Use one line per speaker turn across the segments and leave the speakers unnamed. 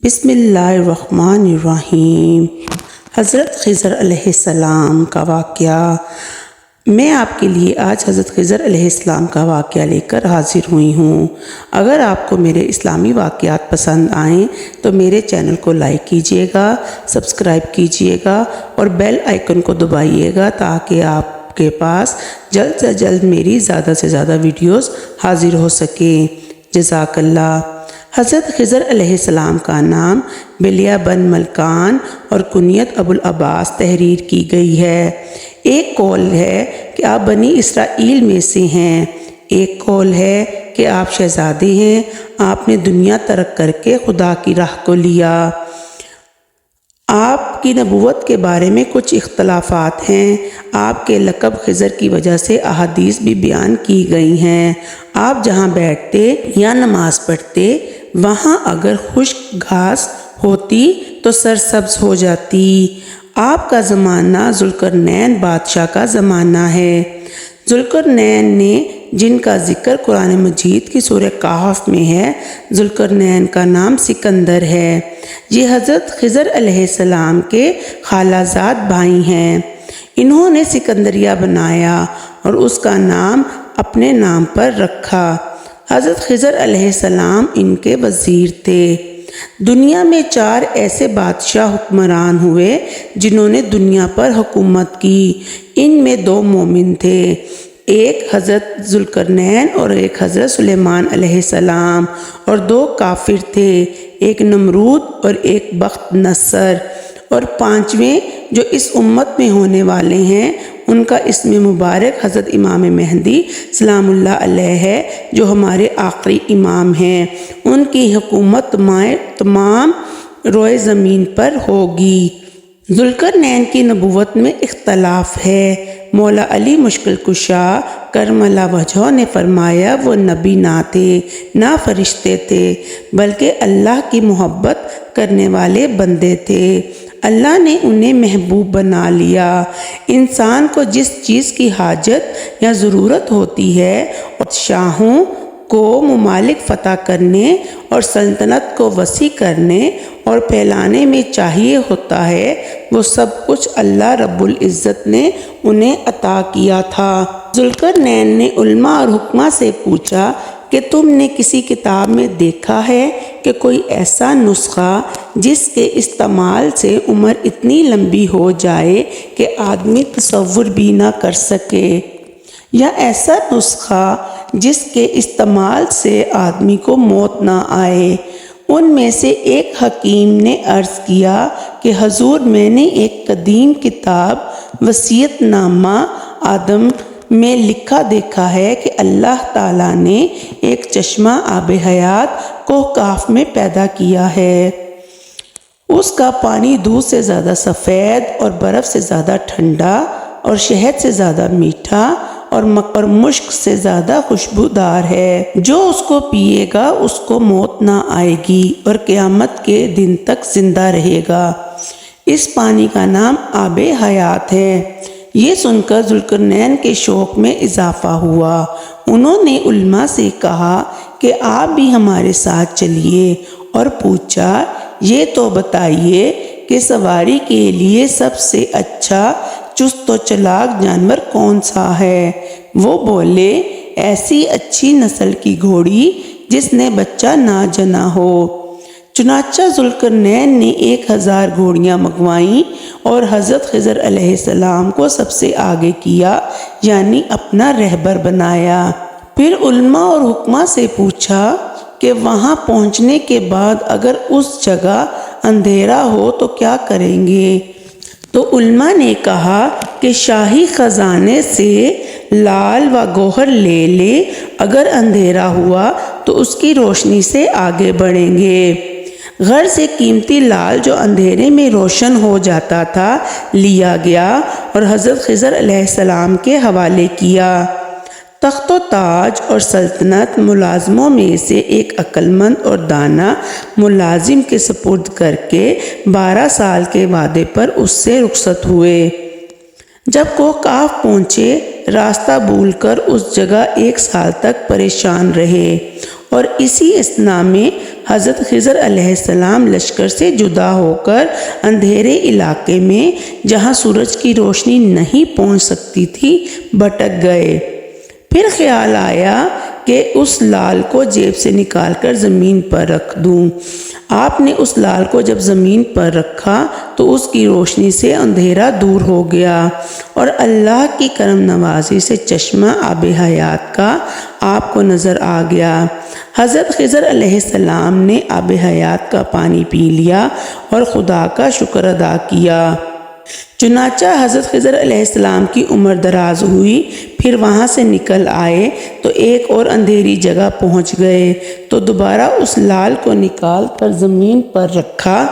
بسم اللہ الرحمن الرحیم۔ حضرت خضر علیہ السلام کا واقعہ۔ میں آپ کے لیے آج حضرت خضر علیہ السلام کا واقعہ لے کر حاضر ہوئی ہوں۔ اگر آپ کو میرے اسلامی واقعات پسند آئیں تو میرے چینل کو لائک کیجیے گا، سبسکرائب کیجیے گا اور بیل آئیکن کو دبائیے گا تاکہ آپ کے پاس جلد سے جلد میری زیادہ سے زیادہ ویڈیوز حاضر ہو سکیں۔ جزاک اللہ۔ حضرت خضر علیہ السلام کا نام بلیہ بن ملکان اور کنیت ابو العباس تحریر کی گئی ہے۔ ایک قول ہے کہ آپ بنی اسرائیل میں سے ہیں، ایک قول ہے کہ آپ شہزادے ہیں، آپ نے دنیا ترک کر کے خدا کی راہ کو لیا۔ آپ کی نبوت کے بارے میں کچھ اختلافات ہیں۔ آپ کے لقب خضر کی وجہ سے احادیث بھی بیان کی گئی ہیں۔ آپ جہاں بیٹھتے یا نماز پڑھتے وہاں اگر خشک گھاس ہوتی تو سرسبز ہو جاتی۔ آپ کا زمانہ ذوالقرنین بادشاہ کا زمانہ ہے۔ ذوالقرنین نے جن کا ذکر قرآن مجید کی سورہ کہف میں ہے، ذوالقرنین کا نام سکندر ہے۔ یہ حضرت خضر علیہ السلام کے خالہ زاد بھائی ہیں۔ انہوں نے سکندریہ بنایا اور اس کا نام اپنے نام پر رکھا۔ حضرت خضر علیہ السلام ان کے وزیر تھے۔ دنیا میں 4 ایسے بادشاہ حکمران ہوئے جنہوں نے دنیا پر حکومت کی۔ ان میں 2 مومن تھے، ایک حضرت ذوالقرنین اور ایک حضرت سلیمان علیہ السلام، اور 2 کافر تھے، ایک نمرود اور ایک بخت نصر، اور 5ویں جو اس امت میں ہونے والے ہیں ان کا اسم مبارک حضرت امام مہدی سلام اللہ علیہ ہے، جو ہمارے آخری امام ہیں۔ ان کی حکومت تمام روئے زمین پر ہوگی۔ ذوالقرنین کی نبوت میں اختلاف ہے۔ مولا علی مشکل کشا کرم اللہ وجہہ نے فرمایا وہ نبی نہ تھے، نہ فرشتے تھے، بلکہ اللہ کی محبت کرنے والے بندے تھے۔ اللہ نے انہیں محبوب بنا لیا۔ انسان کو جس چیز کی حاجت یا ضرورت ہوتی ہے بادشاہوں کو ممالک فتح کرنے اور سلطنت کو وسیع کرنے اور پھیلانے میں چاہیے ہوتا ہے، وہ سب کچھ اللہ رب العزت نے انہیں عطا کیا تھا۔ ذوالقرنین نے علماء اور حکماء سے پوچھا کہ تم نے کسی کتاب میں دیکھا ہے کہ کوئی ایسا نسخہ جس کے استعمال سے عمر اتنی لمبی ہو جائے کہ آدمی تصور بھی نہ کر سکے، یا ایسا نسخہ جس کے استعمال سے آدمی کو موت نہ آئے؟ ان میں سے ایک حکیم نے عرض کیا کہ حضور، میں نے ایک قدیم کتاب وصیت نامہ آدم میں لکھا دیکھا ہے کہ اللہ تعالیٰ نے ایک چشمہ آب حیات کو کاف میں پیدا کیا ہے۔ اس کا پانی دودھ سے زیادہ سفید اور برف سے زیادہ ٹھنڈا اور شہد سے زیادہ میٹھا اور مشک سے زیادہ خوشبودار ہے۔ جو اس کو پیے گا اس کو موت نہ آئے گی اور قیامت کے دن تک زندہ رہے گا۔ اس پانی کا نام آب حیات ہے۔ یہ سن کر ذوالقرنین کے شوق میں اضافہ ہوا۔ انہوں نے علماء سے کہا کہ آپ بھی ہمارے ساتھ چلیے، اور پوچھا یہ تو بتائیے کہ سواری کے لیے سب سے اچھا چست و چلاک جانور کون سا ہے؟ وہ بولے، ایسی اچھی نسل کی گھوڑی جس نے بچہ نہ جنا ہو۔ چنانچہ ذوالقرنین نے 1000 گھوڑیاں منگوائیں اور حضرت خضر علیہ السلام کو سب سے آگے کیا، یعنی اپنا رہبر بنایا۔ پھر علماء اور حکماء سے پوچھا کہ وہاں پہنچنے کے بعد اگر اس جگہ اندھیرا ہو تو کیا کریں گے؟ تو علماء نے کہا کہ شاہی خزانے سے لال و گوہر لے لے، اگر اندھیرا ہوا تو اس کی روشنی سے آگے بڑھیں گے۔ غر سے قیمتی لال جو اندھیرے میں روشن ہو جاتا تھا لیا گیا اور حضرت خضر علیہ السلام کے حوالے کیا۔ تخت و تاج اور سلطنت ملازموں میں سے ایک عقلمند اور دانا ملازم کے سپرد کر کے 12 سال کے وعدے پر اس سے رخصت ہوئے۔ جب کوہ پہنچے، راستہ بھول کر اس جگہ 1 سال تک پریشان رہے اور اسی اثنا میں حضرت خضر علیہ السلام لشکر سے جدا ہو کر اندھیرے علاقے میں جہاں سورج کی روشنی نہیں پہنچ سکتی تھی بھٹک گئے۔ پھر خیال آیا کہ اس لال کو جیب سے نکال کر زمین پر رکھ دوں۔ آپ نے اس لال کو جب زمین پر رکھا تو اس کی روشنی سے اندھیرا دور ہو گیا اور اللہ کی کرم نوازی سے چشمہ آب حیات کا آپ کو نظر آ گیا۔ حضرت خضر علیہ السلام نے آب حیات کا پانی پی لیا اور خدا کا شکر ادا کیا۔ چنانچہ حضرت خضر علیہ السلام کی عمر دراز ہوئی، پھر وہاں سے نکل آئے تو ایک اور اندھیری جگہ پہنچ گئے تو دوبارہ اس لال کو نکال کر زمین پر رکھا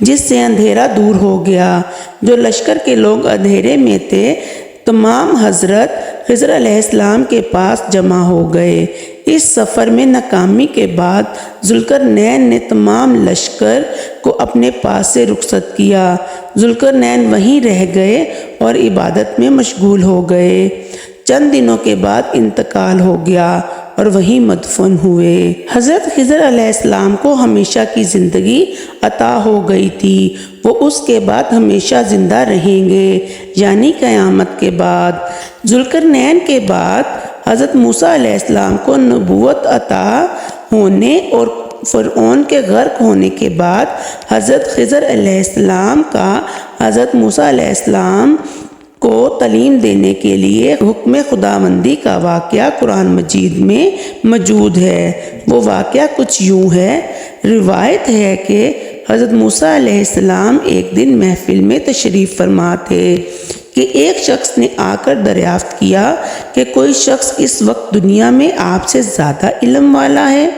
جس سے اندھیرا دور ہو گیا۔ جو لشکر کے لوگ اندھیرے میں تھے تمام حضرت خضر علیہ السلام کے پاس جمع ہو گئے۔ اس سفر میں ناکامی کے بعد ذوالقرنین نے تمام لشکر کو اپنے پاس سے رخصت کیا۔ ذوالقرنین وہیں رہ گئے اور عبادت میں مشغول ہو گئے۔ چند دنوں کے بعد انتقال ہو گیا اور وہیں مدفن ہوئے۔ حضرت خضر علیہ السلام کو ہمیشہ کی زندگی عطا ہو گئی تھی، وہ اس کے بعد ہمیشہ زندہ رہیں گے، یعنی قیامت کے بعد۔ ذوالقرنین کے بعد حضرت موسیٰ علیہ السلام کو نبوت عطا ہونے اور فرعون کے غرق ہونے کے بعد حضرت خضر علیہ السلام کا حضرت موسیٰ علیہ السلام کو تعلیم دینے کے لیے حکم خداوندی کا واقعہ قرآن مجید میں موجود ہے۔ وہ واقعہ کچھ یوں ہے۔ روایت ہے کہ حضرت موسیٰ علیہ السلام ایک دن محفل میں تشریف فرما تھے کہ ایک شخص نے آ کر دریافت کیا کہ کوئی شخص اس وقت دنیا میں آپ سے زیادہ علم والا ہے؟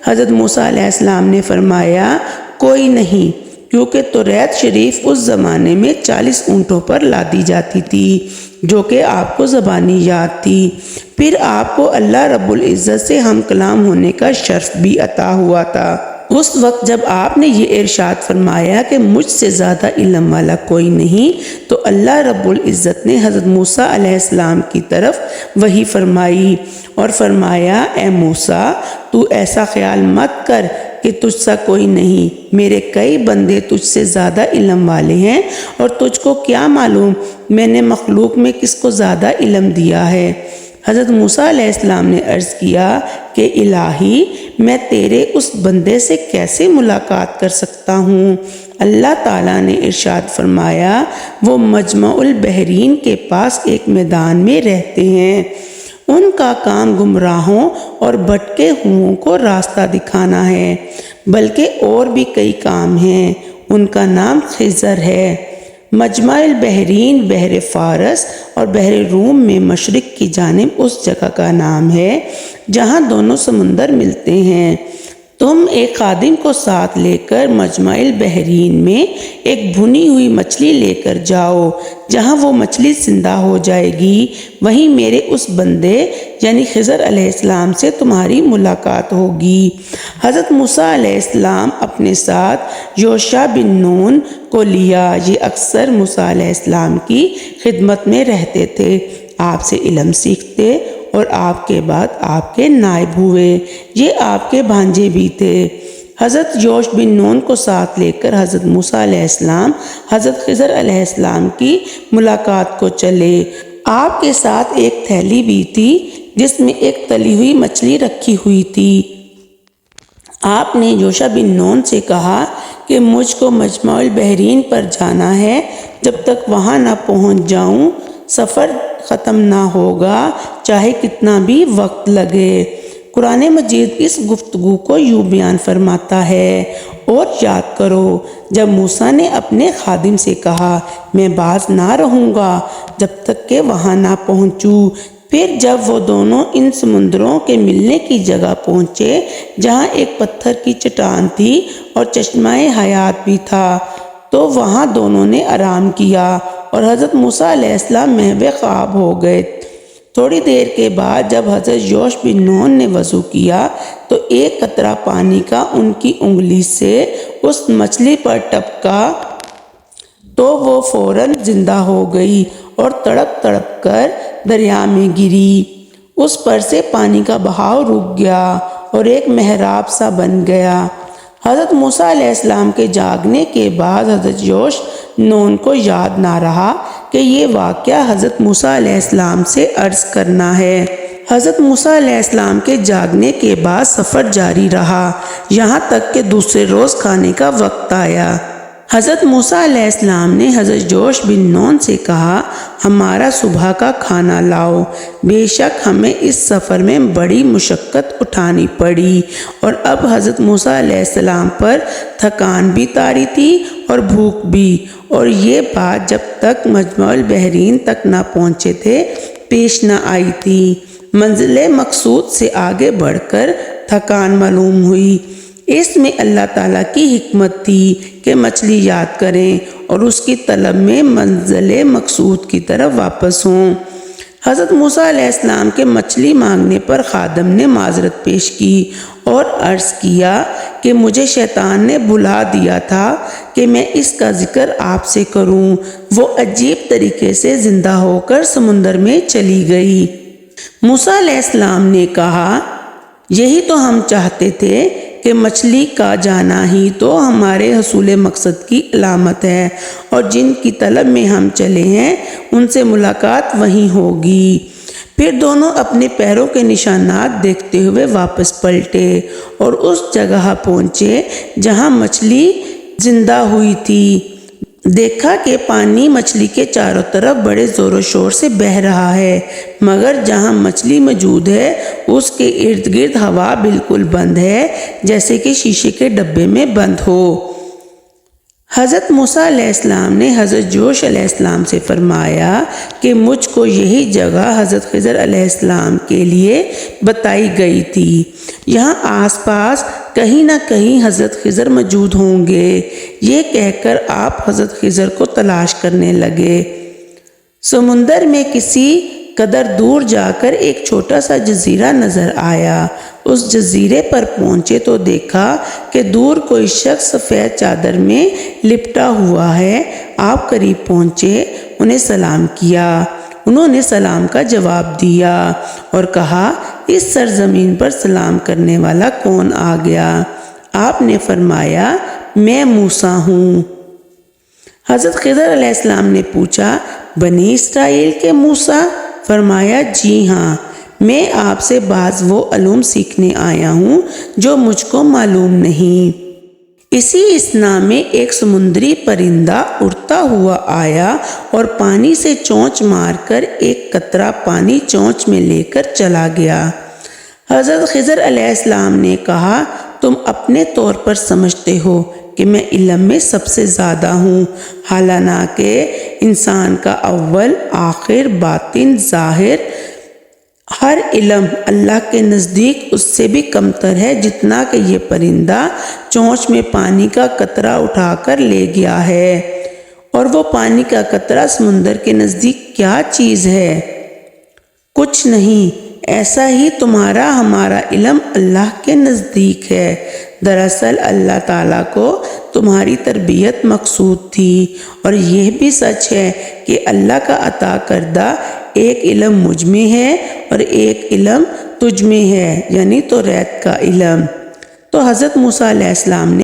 حضرت موسیٰ علیہ السلام نے فرمایا کوئی نہیں، کیونکہ توریت شریف اس زمانے میں 40 اونٹوں پر لادی جاتی تھی جو کہ آپ کو زبانی یاد تھی۔ پھر آپ کو اللہ رب العزت سے ہم کلام ہونے کا شرف بھی عطا ہوا تھا۔ اس وقت جب آپ نے یہ ارشاد فرمایا کہ مجھ سے زیادہ علم والا کوئی نہیں تو اللہ رب العزت نے حضرت موسیٰ علیہ السلام کی طرف وحی فرمائی اور فرمایا اے موسیٰ تو ایسا خیال مت کر کہ تجھ سا کوئی نہیں، میرے کئی بندے تجھ سے زیادہ علم والے ہیں اور تجھ کو کیا معلوم میں نے مخلوق میں کس کو زیادہ علم دیا ہے۔ حضرت موسیٰ علیہ السلام نے عرض کیا کہ الہی میں تیرے اس بندے سے کیسے ملاقات کر سکتا ہوں؟ اللہ تعالیٰ نے ارشاد فرمایا وہ مجمع البحرین کے پاس ایک میدان میں رہتے ہیں، ان کا کام گمراہوں اور بھٹکے ہوئوں کو راستہ دکھانا ہے، بلکہ اور بھی کئی کام ہیں، ان کا نام خضر ہے۔ مجمع البحرین بحر فارس اور بحر روم میں مشرق کی جانب اس جگہ کا نام ہے جہاں دونوں سمندر ملتے ہیں۔ تم ایک خادم کو ساتھ لے کر مجمع البحرین میں ایک بھنی ہوئی مچھلی لے کر جاؤ، جہاں وہ مچھلی زندہ ہو جائے گی وہیں میرے اس بندے یعنی خضر علیہ السلام سے تمہاری ملاقات ہوگی۔ حضرت موسیٰ علیہ السلام اپنے ساتھ یوشع بن نون کو لیا، یہ اکثر موسیٰ علیہ السلام کی خدمت میں رہتے تھے، آپ سے علم سیکھتے اور آپ کے بعد آپ کے نائب ہوئے، یہ آپ کے بھانجے بھی تھے۔ حضرت یوشع بن نون کو ساتھ لے کر حضرت موسیٰ علیہ السلام حضرت خضر علیہ السلام کی ملاقات کو چلے۔ آپ کے ساتھ ایک تھیلی بھی تھی جس میں ایک تلی ہوئی مچھلی رکھی ہوئی تھی۔ آپ نے یوشع بن نون سے کہا کہ مجھ کو مجمع البحرین پر جانا ہے، جب تک وہاں نہ پہنچ جاؤں سفر ختم نہ ہوگا چاہے کتنا بھی وقت لگے۔ قرآن مجید اس گفتگو کو یوں بیان فرماتا ہے اور یاد کرو جب موسیٰ نے اپنے خادم سے کہا میں باز نہ رہوں گا جب تک کہ وہاں نہ پہنچوں، پھر جب وہ دونوں ان سمندروں کے ملنے کی جگہ پہنچے جہاں ایک پتھر کی چٹان تھی اور چشمہ حیات بھی تھا تو وہاں دونوں نے آرام کیا اور حضرت موسیٰ علیہ السلام محو خواب ہو گئے۔ تھوڑی دیر کے بعد جب حضرت یوشع بن نون نے وضو کیا تو ایک قطرہ پانی کا ان کی انگلی سے اس مچھلی پر ٹپکا تو وہ فوراً زندہ ہو گئی اور تڑپ تڑپ کر دریا میں گری۔ اس پر سے پانی کا بہاؤ رک گیا اور ایک محراب سا بن گیا۔ حضرت موسیٰ علیہ السلام کے جاگنے کے بعد حضرت یوش نون کو یاد نہ رہا کہ یہ واقعہ حضرت موسیٰ علیہ السلام سے عرض کرنا ہے۔ حضرت موسیٰ علیہ السلام کے جاگنے کے بعد سفر جاری رہا یہاں تک کہ دوسرے روز کھانے کا وقت آیا۔ حضرت موسیٰ علیہ السلام نے حضرت یوش بن نون سے کہا، ہمارا صبح کا کھانا لاؤ، بے شک ہمیں اس سفر میں بڑی مشقت اٹھانی پڑی اور اب حضرت موسیٰ علیہ السلام پر تھکان بھی طاری تھی اور بھوک بھی، اور یہ بات جب تک مجمع البحرین تک نہ پہنچے تھے پیش نہ آئی تھی۔ منزل مقصود سے آگے بڑھ کر تھکان معلوم ہوئی۔ اس میں اللہ تعالیٰ کی حکمت تھی کہ مچھلی یاد کریں اور اس کی طلب میں منزل مقصود کی طرف واپس ہوں۔ حضرت موسیٰ علیہ السلام کے مچھلی مانگنے پر خادم نے معذرت پیش کی اور عرض کیا کہ مجھے شیطان نے بھلا دیا تھا کہ میں اس کا ذکر آپ سے کروں۔ وہ عجیب طریقے سے زندہ ہو کر سمندر میں چلی گئی۔ موسیٰ علیہ السلام نے کہا، یہی تو ہم چاہتے تھے کہ مچھلی کا جانا ہی تو ہمارے حصول مقصد کی علامت ہے، اور جن کی طلب میں ہم چلے ہیں ان سے ملاقات وہیں ہوگی۔ پھر دونوں اپنے پیروں کے نشانات دیکھتے ہوئے واپس پلٹے اور اس جگہ پہنچے جہاں مچھلی زندہ ہوئی تھی۔ دیکھا کہ پانی مچھلی کے چاروں طرف بڑے زور و شور سے بہہ رہا ہے، مگر جہاں مچھلی موجود ہے اس کے ارد گرد ہوا بالکل بند ہے، جیسے کہ شیشے کے ڈبے میں بند ہو۔ حضرت موسیٰ علیہ السلام نے حضرت یوش علیہ السلام سے فرمایا کہ مجھ کو یہی جگہ حضرت خضر علیہ السلام کے لیے بتائی گئی تھی، یہاں آس پاس کہیں نہ کہیں حضرت خضر موجود ہوں گے۔ یہ کہہ کر آپ حضرت خضر کو تلاش کرنے لگے۔ سمندر میں کسی قدر دور جا کر ایک چھوٹا سا جزیرہ نظر آیا۔ اس جزیرے پر پہنچے تو دیکھا کہ دور کوئی شخص سفید چادر میں لپٹا ہوا ہے۔ آپ قریب پہنچے، انہیں سلام کیا۔ انہوں نے سلام کا جواب دیا اور کہا، اس سرزمین پر سلام کرنے والا کون آ گیا؟ آپ نے فرمایا، میں موسیٰ ہوں۔ حضرت خضر علیہ السلام نے پوچھا، بنی اسرائیل کے موسیٰ؟ فرمایا، جی ہاں، میں آپ سے بعض وہ علوم سیکھنے آیا ہوں جو مجھ کو معلوم نہیں۔ اسی اثنا میں ایک سمندری پرندہ اڑتا ہوا آیا اور پانی سے چونچ مار کر ایک قطرہ پانی چونچ میں لے کر چلا گیا۔ حضرت خضر علیہ السلام نے کہا، تم اپنے طور پر سمجھتے ہو کہ میں علم میں سب سے زیادہ ہوں، حالانکہ انسان کا اول، آخر، باطن، ظاہر ہر علم اللہ کے نزدیک اس سے بھی کمتر ہے جتنا کہ یہ پرندہ چونچ میں پانی کا قطرہ اٹھا کر لے گیا ہے، اور وہ پانی کا قطرہ سمندر کے نزدیک کیا چیز ہے؟ کچھ نہیں۔ ایسا ہی تمہارا ہمارا علم اللہ کے نزدیک ہے۔ دراصل اللہ تعالیٰ کو تمہاری تربیت مقصود تھی، اور یہ بھی سچ ہے کہ اللہ کا عطا کردہ ایک علم مجھ میں ہے اور ایک علم تجھ میں ہے، یعنی توریت کا علم۔ تو حضرت موسیٰ علیہ السلام نے